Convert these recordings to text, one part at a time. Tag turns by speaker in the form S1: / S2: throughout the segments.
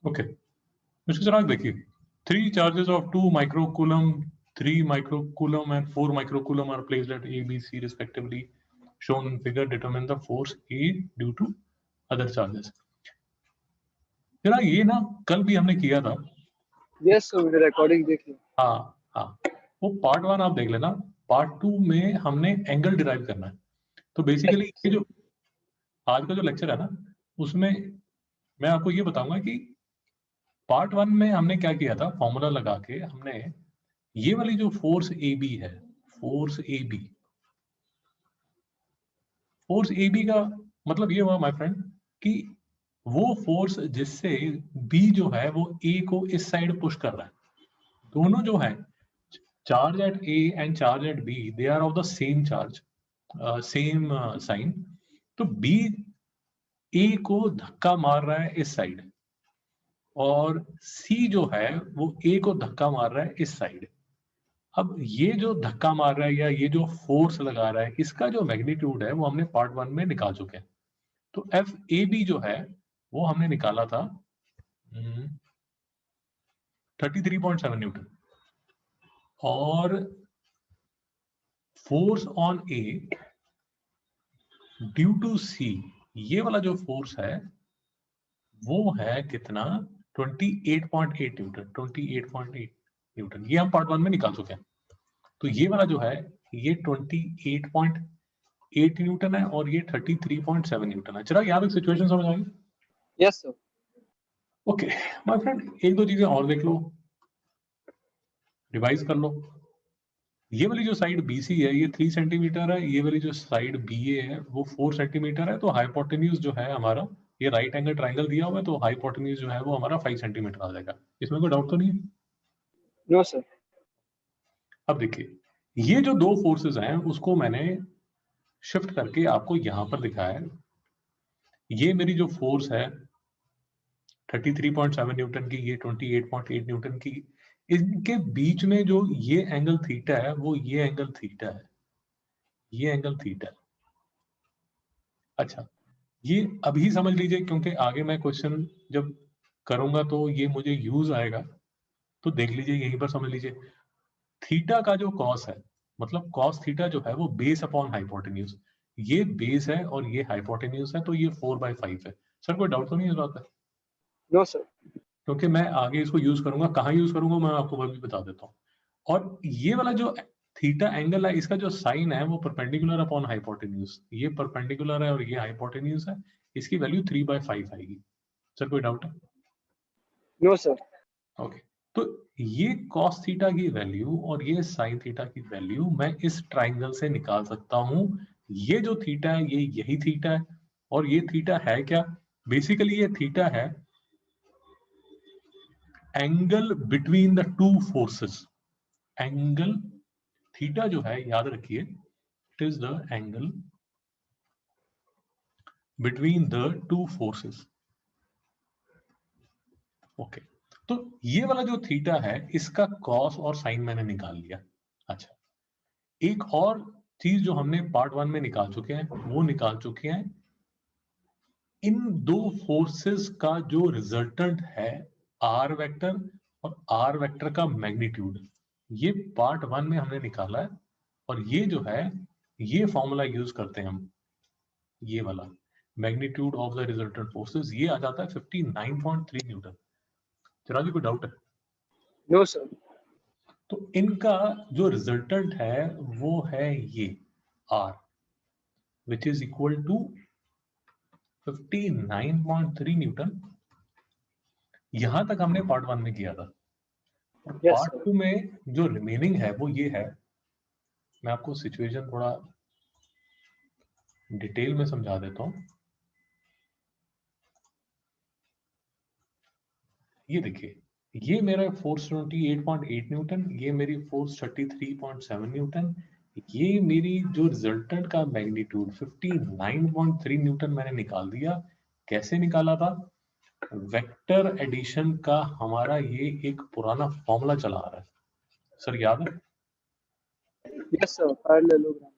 S1: Okay, इसके जरा देखिए, 3 charges of 2 microcoulomb, 3 microcoulomb and 4 microcoulomb are placed at A, B, C respectively. Shown in figure determine the force A due to other charges. जरा ये ना कल भी हमने किया था।
S2: यस सर, मैंने रिकॉर्डिंग देखी।
S1: हाँ, वो पार्ट 1 आप देख लेना। पार्ट 2 में हमने एंगल डिराइव करना है। तो बेसिकली ये जो आज का जो लेक्चर है ना, उसमें मैं आपको ये बताऊंगा कि पार्ट 1 में हमने क्या किया था, फॉर्मूला लगा के हमने ये वाली जो फोर्स ए बी है, फोर्स ए बी का मतलब ये हुआ माय फ्रेंड कि वो फोर्स जिससे बी जो है वो ए को इस साइड पुश कर रहा है। दोनों जो है charge at A and charge at B, they are of the same charge, same sign. तो बी ए को धक्का मार रहा है इस साइड और सी जो है वो ए को धक्का मार रहा है इस साइड। अब ये जो धक्का मार रहा है या ये जो फोर्स लगा रहा है, इसका जो मैग्नीट्यूड है वो हमने पार्ट 1 में निकाल चुके हैं। तो एफ ए बी जो है वो हमने निकाला था 33.7 न्यूटन, और force on A due to C, ये वाला जो फोर्स है वो है कितना, 28.8 न्यूटन, 28.8 न्यूटन। ये हम पार्ट 1 में निकाल चुके हैं। तो ये वाला जो है ये 28.8 न्यूटन है और ये 33.7 न्यूटन है। चलो यहाँ पे सिचुएशन समझ आ गई?
S2: Yes sir.
S1: Okay my friend, एक दो चीजें और देख लो, रिवाइज कर लो। ये वाली जो साइड BC है ये 3 सेंटीमीटर है, ये वाली जो साइड BA है वो 4 सेंटीमीटर है। तो हाइपोटेन्यूज जो है हमारा, ये राइट एंगल ट्राइंगल दिया हुआ है, तो हाइपोटेन्यूज जो है वो हमारा 5 सेंटीमीटर आ जाएगा। इसमें कोई डाउट तो नहीं है?
S2: No sir.
S1: अब देखिए, ये जो दो फोर्सेस हैं उसको मैंने शिफ्ट करके आपको यहां पर दिखाया है। ये मेरी जो फोर्स है 33.7 न्यूटन की, ये 28.8 न्यूटन की, इनके बीच में जो ये एंगल थीटा है वो ये एंगल थीटा है, ये एंगल थीटा है। अच्छा, ये अभी समझ लीजिए क्योंकि आगे मैं क्वेश्चन जब करूंगा तो ये मुझे यूज आएगा, तो देख लीजिए यहीं पर समझ लीजिए। थीटा का जो कॉस है, मतलब कॉस थीटा जो है वो बेस अपॉन हाइपोटेन्यूज, ये बेस है और ये हाइपोटेन्यूज है, तो ये 4/5 है। सर कोई डाउट तो नहीं इस बात पे?
S2: No sir.
S1: क्योंकि मैं आगे इसको यूज करूंगा, कहाँ यूज करूंगा मैं आपको वो भी बता देता हूँ। और ये वाला जो थीटा एंगल है इसका जो साइन है वो परपेंडिकुलर अपॉन हाइपोटेन्यूज, ये परपेंडिकुलर है और ये हाइपोटेन्यूज है, इसकी वैल्यू 3/5 आएगी। सर कोई डाउट है?
S2: No sir.
S1: ओके, तो ये कॉस थीटा की वैल्यू और ये साइन थीटा की वैल्यू मैं इस ट्राइंगल से निकाल सकता हूं। ये जो थीटा है ये यही थीटा है, और ये थीटा है क्या, बेसिकली ये थीटा है angle between the two forces. Angle theta जो है याद रखिए, it is the angle between the two forces. Okay, तो ये वाला जो थीटा है इसका कॉस और साइन मैंने निकाल लिया। अच्छा, एक और चीज जो हमने पार्ट 1 में निकाल चुके हैं वो निकाल चुके हैं इन दो फोर्सेस का जो रिजल्टेंट है आर वेक्टर और आर वेक्टर का मैग्नीट्यूड, ये पार्ट 1 में हमने निकाला है। और ये जो है ये फॉर्मूला यूज करते हैं हम, ये वाला magnitude of the resultant forces, ये आ जाता है 59.3 न्यूटन। चला जी कोई डाउट है?
S2: No sir.
S1: तो इनका जो रिजल्टेंट है वो है ये R, which is equal to 59.3 newton. यहां तक हमने पार्ट 1 में किया था। और
S2: यस
S1: पार्ट
S2: सर।
S1: 2 में जो रिमेनिंग है वो ये है, मैं आपको सिचुएशन थोड़ा डिटेल में समझा देता हूं। ये देखिए, ये मेरा फोर्स 28.8 न्यूटन, ये मेरी फोर्स 33.7 न्यूटन, ये मेरी जो रिजल्टेंट का मैग्नीट्यूड 59.3 न्यूटन मैंने निकाल दिया। कैसे निकाला था? वेक्टर एडिशन का हमारा ये एक पुराना फॉर्मूला चला आ रहा है, सर याद है?
S2: Yes sir, parallelogram.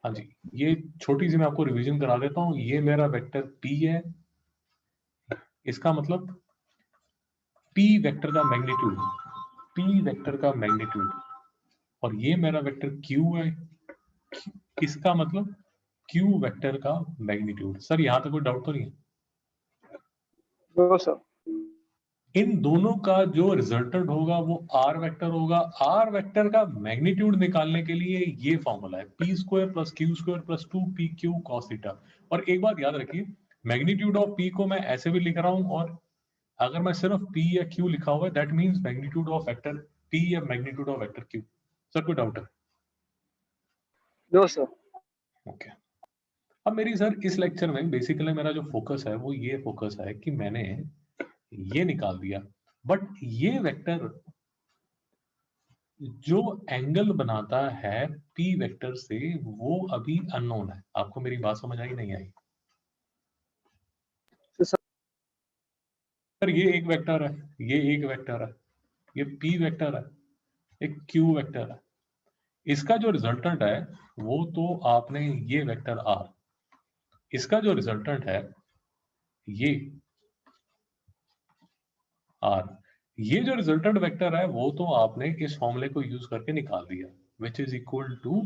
S1: हाँ जी, ये छोटी सी मैं आपको रिवीजन करा देता हूँ। ये मेरा वेक्टर P है, इसका मतलब पी वेक्टर का मैग्नीट्यूड, पी वेक्टर का मैग्नीट्यूड, और ये मेरा वेक्टर क्यू है, किसका मतलब क्यू वेक्टर का मैग्नीट्यूड। सर यहाँ तक कोई डाउट तो नहीं है?
S2: No sir.
S1: इन दोनों का जो रिजल्टेंट होगा वो आर वेक्टर होगा। आर वेक्टर का मैग्नीट्यूड निकालने के लिए ये फॉर्मूला है, P square plus Q square plus 2 PQ cos theta. और एक बात याद रखिए, मैग्नीट्यूड ऑफ पी को मैं ऐसे भी लिख रहा हूं, और अगर मैं सिर्फ पी या क्यू लिखा हुआ है that means magnitude of vector P या magnitude of vector Q. Sir कोई डाउट है?
S2: No sir.
S1: ओके। अब मेरी सर इस लेक्चर में बेसिकली मेरा जो फोकस है वो ये फोकस है कि मैंने ये निकाल दिया, बट ये वेक्टर जो एंगल बनाता है पी वेक्टर से वो अभी अननोन है। आपको मेरी बात समझ आई नहीं आई? सर ये एक वेक्टर है, ये एक वेक्टर है, ये पी वेक्टर है, एक क्यू वेक्टर है। इसका जो रिजल्टेंट है वो तो आपने ये वेक्टर आर, इसका जो रिजल्टेंट है ये आर, ये जो रिजल्टेंट वेक्टर है वो तो आपने इस फॉर्मूले को यूज करके निकाल दिया, which is equal to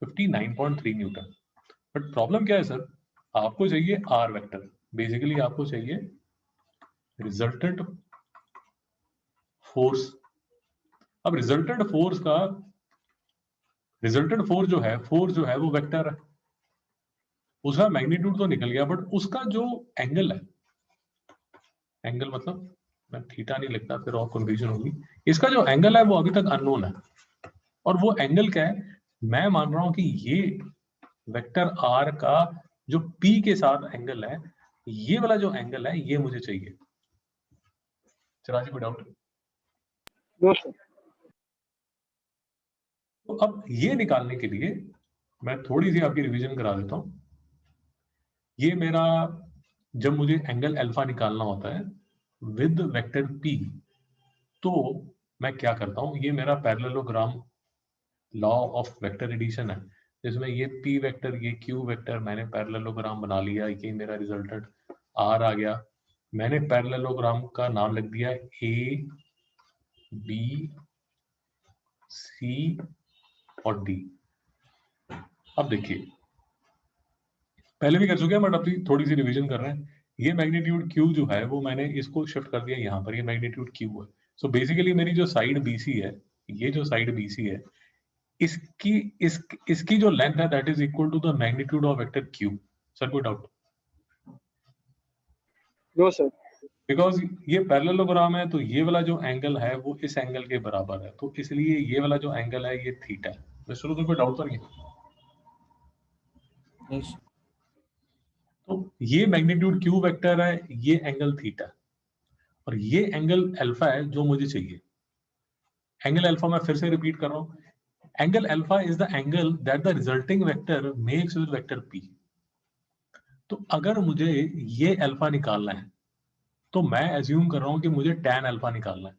S1: 59.3 newton. But problem क्या है सर, आपको चाहिए आर वेक्टर, बेसिकली आपको चाहिए रिजल्टेंट फोर्स। अब रिजल्टेंट फोर्स का, रिजल्टेंट फोर्स जो है वो वेक्टर है, उसका मैग्नीट्यूड तो निकल गया, बट उसका जो एंगल है, एंगल मतलब मैं थीटा नहीं लिखता फिर और कंफ्यूजन होगी, इसका जो एंगल है वो अभी तक अननोन है। और वो एंगल क्या है, मैं मान रहा हूं कि ये वेक्टर आर का जो पी के साथ एंगल है, ये वाला जो एंगल है ये मुझे चाहिए। चला जी कोई डाउट?
S2: No sir.
S1: तो अब ये निकालने के लिए मैं थोड़ी सी आपकी रिवीजन करा देता हूं। ये मेरा, जब मुझे एंगल अल्फा निकालना होता है विद वेक्टर पी, तो मैं क्या करता हूं, ये मेरा parallelogram law of vector addition है, जिसमें ये पी वेक्टर ये क्यू वेक्टर मैंने पैरेललोग्राम बना लिया, ये मेरा रिजल्टेंट आर आ गया। मैंने पैरेललोग्राम का नाम लिख दिया ए बी सी और डी। अब देखिए, पहले भी कर चुके हैं बट अभी थोड़ी सी रिवीजन कर रहे हैं। ये मैग्नीट्यूड क्यू जो है वो मैंने इसको शिफ्ट कर दिया यहाँ पर, ये मैग्नीट्यूड क्यू है। सो बेसिकली मेरी जो साइड बीसी है, ये जो साइड बीसी है, इसकी इसकी जो लेंथ है that is equal to the magnitude of vector Q. Sir कोई डाउट?
S2: No sir.
S1: बिकॉज ये पैरेललोग्राम है तो ये वाला जो एंगल है वो इस एंगल के बराबर है, तो इसलिए ये वाला जो एंगल है ये थीटा है। मैं शुरू तो कोई डाउट तो नहीं है?
S3: Yes.
S1: तो ये मैग्नीट्यूड क्यू वेक्टर है, ये एंगल थीटा, और ये एंगल अल्फा है जो मुझे चाहिए। एंगल अल्फा मैं फिर से रिपीट कर रहा हूं, angle alpha is the angle that the resulting vector makes with vector P. तो अगर मुझे ये अल्फा निकालना है तो मैं एज्यूम कर रहा हूं कि मुझे tan अल्फा निकालना है,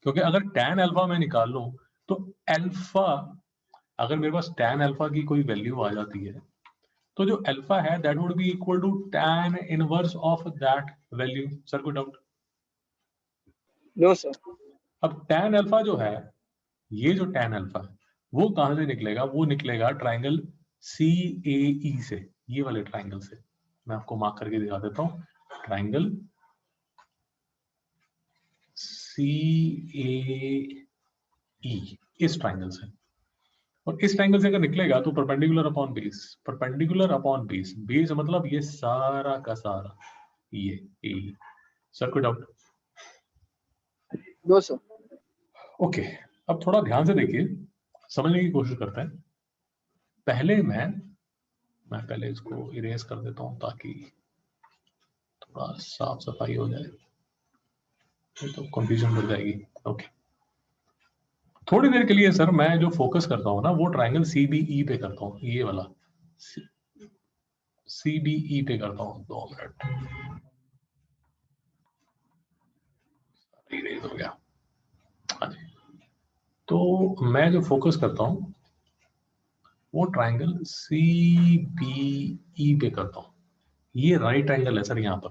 S1: क्योंकि अगर tan अल्फा मैं निकाल लूं तो अल्फा, अगर मेरे पास tan अल्फा की कोई वैल्यू आ जाती है तो जो अल्फा है that would be equal to tan inverse of that value. Sir कोई डाउट?
S2: No sir.
S1: अब tan अल्फा जो है, ये जो tan अल्फा है वो कहां से निकलेगा, वो निकलेगा ट्राइंगल CAE से, ये वाले ट्राइंगल से। मैं आपको मार्क करके दिखा देता हूं, ट्राइंगल CAE, इस ट्राइंगल से। और इस ट्राइंगल से अगर निकलेगा तो perpendicular upon base, perpendicular upon base, base मतलब ये सारा का सारा ये। सर कोई डाउट?
S2: No sir.
S1: ओके, अब थोड़ा ध्यान से देखिए, समझने की कोशिश करते हैं। पहले मैं पहले इसको इरेज कर देता हूं ताकि थोड़ा साफ सफाई हो जाए, नहीं तो कंफ्यूजन बढ़ जाएगी। ओके, थोड़ी देर के लिए सर मैं जो फोकस करता हूँ ना वो ट्राइंगल CBE पे करता हूँ, ये वाला CBE पे करता हूँ। 2 मिनट, इरेज हो गया। हाँ जी, तो मैं जो फोकस करता हूँ वो ट्राइंगल CBE पे करता हूँ। ये राइट एंगल है सर यहाँ पर।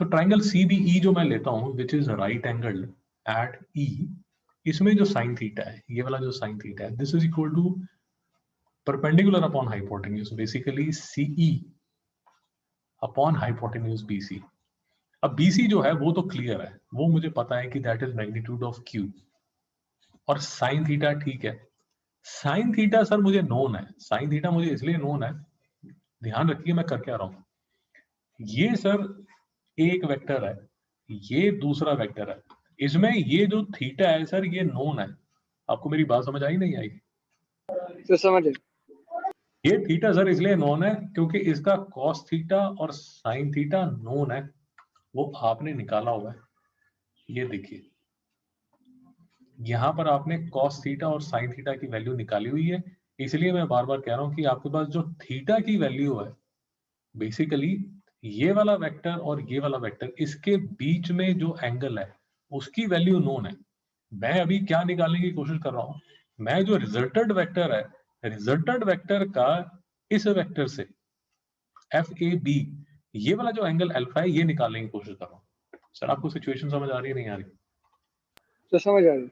S1: तो ट्राइंगल CBE जो मैं लेता हूं which is right angle at E, इसमें जो साइन थीटा है, ये वाला जो साइन थीटा है, this is equal to perpendicular upon hypotenuse, basically CE upon hypotenuse BC। अब BC जो है वो तो क्लियर है, वो मुझे पता है कि that is magnitude of Q, और साइन थीटा ठीक है। साइन थीटा सर मुझे नोन है, साइन थीटा मुझे इसलिए नोन है, ध्यान रखिए मैं कर क्या रहा हूं, ये सर एक वेक्टर है, ये दूसरा वेक्टर है, इसमें ये जो थीटा है सर ये नोन है। आपको मेरी बात समझ आई नहीं आई?
S2: तो समझ गए।
S1: ये थीटा सर इसलिए नोन है क्योंकि इसका कॉस थीटा और साइन थीटा नोन है, वो आपने निकाला हुआ है। ये देखिए यहां पर आपने कॉस थीटा और साइन थीटा की वैल्यू निकाली हुई है, इसलिए मैं बार बार कह रहा हूं कि आपके पास जो थीटा की वैल्यू है, बेसिकली ये वाला वेक्टर और ये वाला वेक्टर, इसके बीच में जो एंगल है उसकी वैल्यू नोन है। मैं अभी क्या निकालने की कोशिश कर रहा हूं, मैं जो रिजल्टेंट वेक्टर है, रिजल्टेंट वेक्टर का इस वेक्टर से FAB, ये वाला जो एंगल अल्फा है, ये निकालने की कोशिश कर रहा हूं। सर आपको सिचुएशन समझ आ रही है नहीं आ रही?
S2: तो समझ आ गई।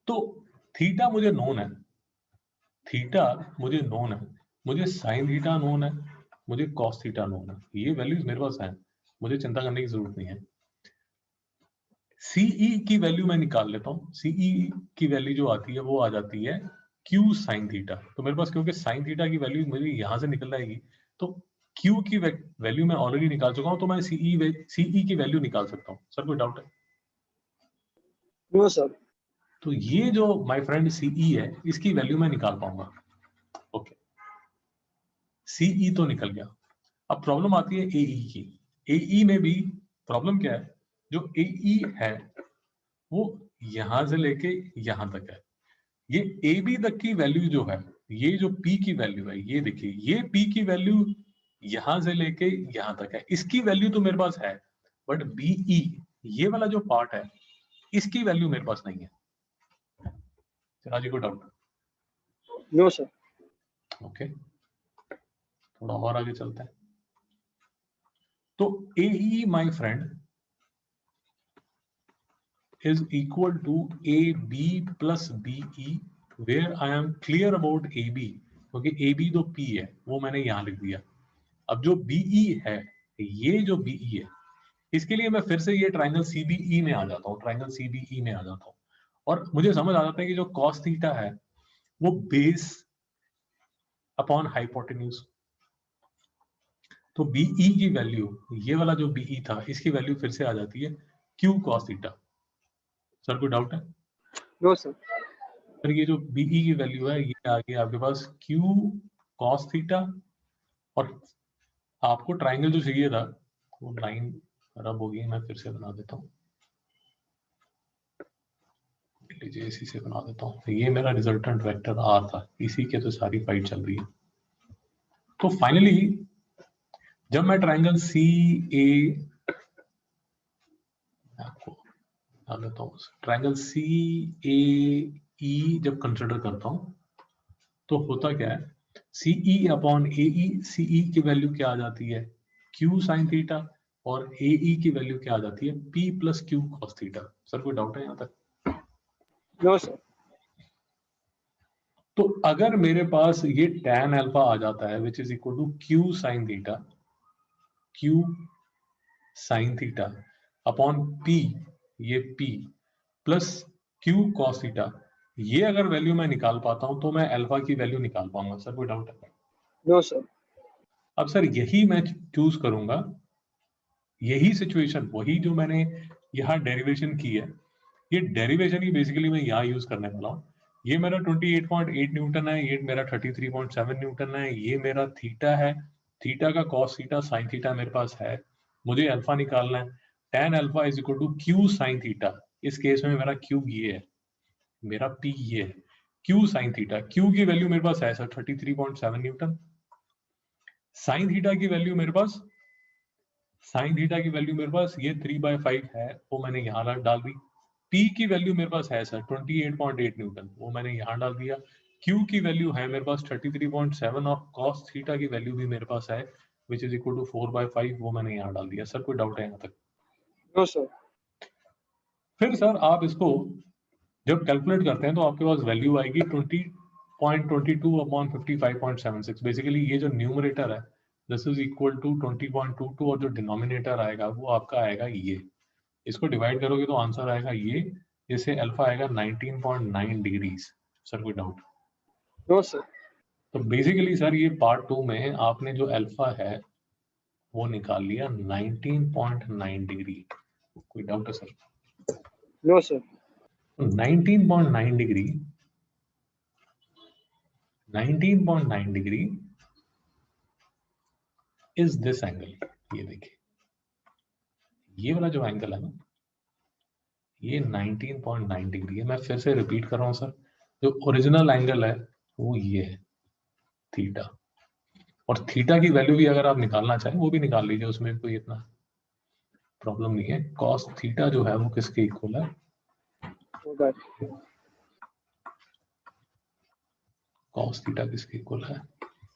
S1: तो थीटा मुझे नोन है, थीटा मुझे नोन है, मुझे साइन थीटा नोन है, मुझे कॉस थीटा नोन है, ये वैल्यूज मेरे पास हैं, मुझे चिंता करने की जरूरत नहीं है। CE की वैल्यू मैं निकाल लेता हूं, CE की वैल्यू जो आती है वो आ जाती है Q साइन थीटा। तो मेरे पास क्योंकि साइन थीटा की वैल्यू मुझे यहां से निकल आएगी, तो Q की वैल्यू मैं ऑलरेडी निकाल चुका हूं, तो मैं CE की वैल्यू निकाल सकता हूं। सर कोई डाउट है?
S2: No sir.
S1: तो ये जो माय फ्रेंड CE है, इसकी वैल्यू मैं निकाल पाऊंगा। ओके, CE तो निकल गया। अब प्रॉब्लम आती है AE की। AE में भी प्रॉब्लम क्या है, जो AE है वो यहां से लेके यहां तक है। ये AB तक की वैल्यू जो है, ये जो P की वैल्यू है, ये देखिए ये P की वैल्यू यहां से लेके यहां तक है, इसकी वैल्यू तो मेरे पास है, बट BE ये वाला जो पार्ट है, इसकी वैल्यू मेरे पास नहीं है। राजी को डाउट?
S2: No sir.
S1: ओके, थोड़ा और आगे चलते हैं। तो AE my friend is equal to AB plus BE, where I am clear about AB, क्योंकि AB तो P है, वो मैंने यहां लिख दिया। अब जो BE है, ये जो BE है, इसके लिए मैं फिर से ये ट्राइंगल CBE में आ जाता हूँ, ट्राइंगल CBE में आ जाता हूँ, और मुझे समझ आ जाता है कि जो cos थीटा है वो बेस अपॉन हाइपोटेन्यूज। तो BE की वैल्यू, ये वाला जो BE था, इसकी वैल्यू फिर से आ जाती है Q cos थीटा। सर कोई डाउट है?
S2: No sir.
S1: सर ये जो BE की वैल्यू है, ये आ गई आपके पास Q cos थीटा, और आपको ट्राइंगल जो चाहिए था, वो लाइन खराब हो गई, मैं फिर से बना देता हूँ, लीजिए इसी से बना देता हूँ। ये मेरा रिजल्टेंट वेक्टर R था, इसी के तो सारी फाइट चल रही है। तो फाइनली जब मैं ट्राइंगल आपको बता देता हूँ, ट्राइंगल CAE जब कंसिडर करता हूँ तो होता क्या है, CE अपॉन AE, CE की वैल्यू क्या आ जाती है, Q साइन थीटा, और AE की वैल्यू क्या आ जाती है, P plus Q cos theta. Sir कोई डाउट है यहाँ तक?
S2: No sir.
S1: तो अगर मेरे पास ये tan अल्फा आ जाता है which is equal to Q sine theta, Q sine theta upon P, ये P plus Q cos theta, ये अगर वैल्यू मैं निकाल पाता हूं तो मैं अल्फा की वैल्यू निकाल पाऊंगा। सर कोई डाउट है?
S2: No sir.
S1: अब सर यही मैं चूज करूंगा, यही सिचुएशन, वही जो मैंने यहाँ डेरिवेशन की है, ये डेरिवेशन ही बेसिकली मैं यहाँ यूज करने वाला हूँ। ये मेरा 28.8 न्यूटन है, ये मेरा 33.7 न्यूटन है, ये मेरा थीटा है, थीटा का कॉस थीटा साइन थीटा मेरे पास है, मुझे अल्फा निकालना है। tan alpha is equal to Q sine theta, इस केस में मेरा Q ये है, मेरा P ये है, Q साइन थीटा, Q की वैल्यू मेरे पास है सर 33.7 न्यूटन, साइन थीटा की वैल्यू मेरे पास, साइन थीटा की वैल्यू मेरे पास ये 3/5 है, वो मैंने यहाँ डाल दी। P की वैल्यू मेरे पास है सर 28.8 न्यूटन, वो मैंने यहाँ डाल दिया। Q की वैल्यू है मेरे पास 33.7 और cos थीटा की वैल्यू भी मेरे पास है which is equal to 4/5, वो मैंने यहाँ डाल दिया। सर कोई डाउट है यहाँ तक?
S2: No sir.
S1: फिर सर आप इसको जब कैलकुलेट करते हैं तो आपके पास वैल्यू आएगी 20.22/55.76। बेसिकली ये जो न्यूमरेटर है दिस इज इक्वल टू 20.22 और जो डिनोमिनेटर आएगा वो आपका आएगा ये। इसको डिवाइड करोगे तो आंसर आएगा ये, जिससे अल्फा आएगा 19.9 डिग्रीज। सर कोई डाउट?
S2: No sir.
S1: तो बेसिकली सर ये पार्ट 2 में आपने जो अल्फा है वो निकाल लिया 19.9 डिग्री। कोई डाउट है sir?
S2: No sir.
S1: 19.9 degree 19.9 degree is this angle. ये देखिए ये वाला जो एंगल है ना ये 19.9 डिग्री है। मैं फिर से रिपीट कर रहा हूं सर, जो ओरिजिनल एंगल है वो ये है थीटा, और थीटा की वैल्यू भी अगर आप निकालना चाहें वो भी निकाल लीजिए, उसमें कोई इतना प्रॉब्लम नहीं है। कॉस थीटा जो है वो किसके इक्वल है? कॉस थीटा किसके इक्वल है?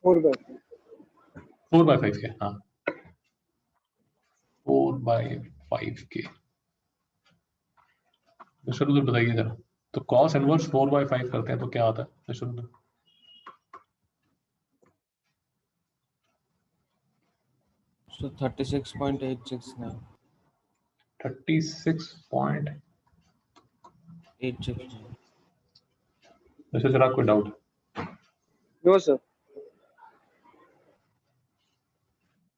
S1: 4/5 के। हाँ 4/5 के। मिस्टर उधर बताइए जरा, तो कॉस इनवर्स 4/5 करते हैं तो क्या आता है मिस्टर उधर?
S3: So 36.869.
S1: 36.869।
S3: 869.
S1: मिस्टर जरा कोई doubt?
S2: No sir.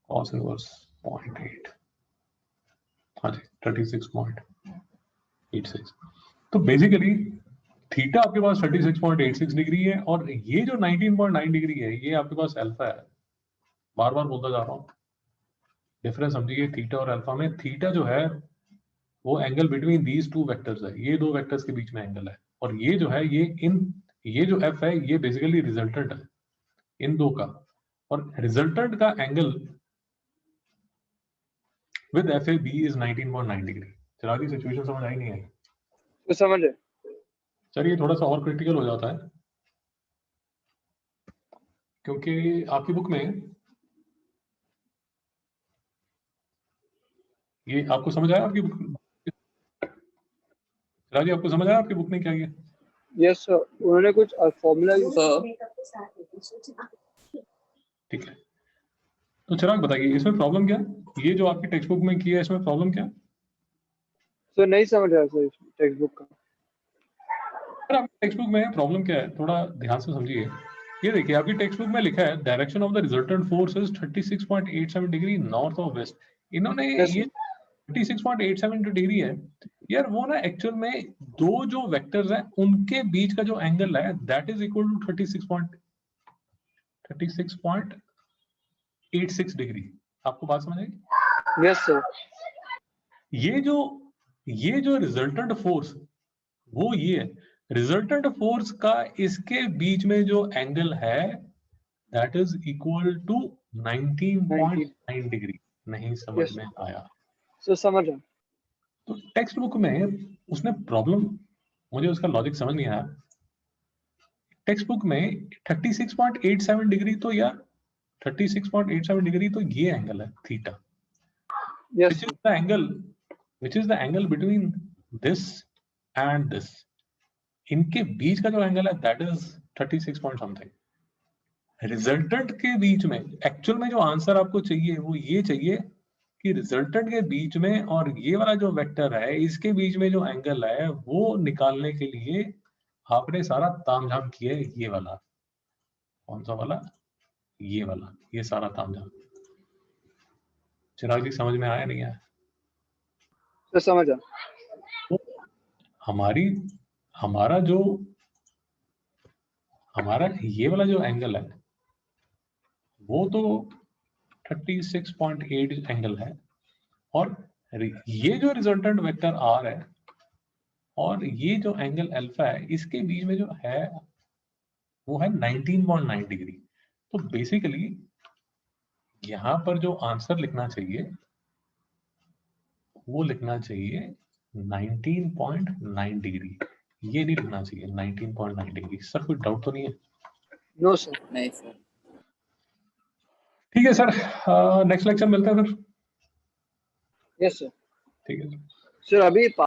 S1: Cos inverse 0.8, हाँ जी 36.86। तो बेसिकली थीटा आपके पास 36.86 डिग्री है और ये जो 19.9 डिग्री है ये आपके पास अल्फा है। बार बार बोलता जा रहा हूँ, डिफरेंस समझिए थीटा और अल्फा में। थीटा जो है वो angle between these two vectors है, ये दो वेक्टर्स के बीच में एंगल है, और ये जो है ये जो एफ है ये बेसिकली रिजल्टेंट है इन दो का, और रिजल्टेंट का angle with F A B is 19.9 degree. चला दी सिचुएशन समझ आई नहीं आई?
S2: तो समझ है।
S1: सर ये थोड़ा सा और क्रिटिकल हो जाता है क्योंकि आपकी बुक में ये आपको समझ आया? आपकी बुक राजी आपको समझ आया आपकी बुक ने क्या किया?
S2: यस सर, उन्होंने कुछ फॉर्मूला
S1: ठीक है, तो चिराग बताइए इसमें प्रॉब्लम क्या है? ये जो आपकी टेक्स्ट बुक में किया है इसमें प्रॉब्लम क्या है?
S2: सर नहीं समझ रहा सर टेक्स्ट बुक का।
S1: सर आपकी टेक्स्ट बुक में प्रॉब्लम क्या है थोड़ा ध्यान से समझिए। ये देखिए आपकी टेक्स्ट बुक में लिखा है direction of the resultant force is 36.87 degree north of west. इन्होंने
S2: Yes,
S1: ये 36.87 डिग्री है यार, वो ना एक्चुअल में दो जो वेक्टर्स हैं उनके बीच का जो एंगल है that is equal to 36.86 degree. आपको बात समझ आई?
S2: Yes sir.
S1: ये जो रिजल्टेंट फोर्स वो ये है, रिजल्टेंट फोर्स का इसके बीच में जो एंगल है that is equal to 19.9 degree. नहीं समझ
S2: Yes.
S1: में आया?
S2: सर समझ रहा।
S1: तो टेक्स्ट बुक में उसने प्रॉब्लम, मुझे उसका लॉजिक समझ नहीं आया। टेक्स्ट बुक में 36.87 डिग्री तो यार 36.87 डिग्री तो ये एंगल है theta,
S2: yes
S1: which is the angle between this and this। इनके बीच का जो एंगल है that is 36 point something. Resultant के बीच में एक्चुअल में जो आंसर आपको चाहिए वो ये चाहिए कि रिजल्टेंट के बीच में और ये वाला जो वेक्टर है इसके बीच में जो एंगल है वो निकालने के लिए आपने सारा तामझाम किया है ये वाला। कौन सा वाला? ये वाला, ये सारा तामझाम। चिराग जी समझ में आया नहीं आया?
S2: सर समझ रहा।
S1: तो हमारा ये वाला जो एंगल है वो तो 36.8 एंगल है, और ये जो रिजल्टेंट वेक्टर आर है और ये जो एंगल अल्फा है इसके बीच में जो है वो है 19.9 डिग्री। तो बेसिकली यहां पर जो आंसर लिखना चाहिए वो लिखना चाहिए 19.9 डिग्री। ये नहीं लिखना चाहिए 19.9 डिग्री। सर कोई डाउट तो नहीं है?
S2: No sir.
S4: नहीं सर।
S1: ठीक है सर, नेक्स्ट लेक्चर मिलता है फिर।
S2: Yes sir.
S1: ठीक है सर।
S2: सर अभी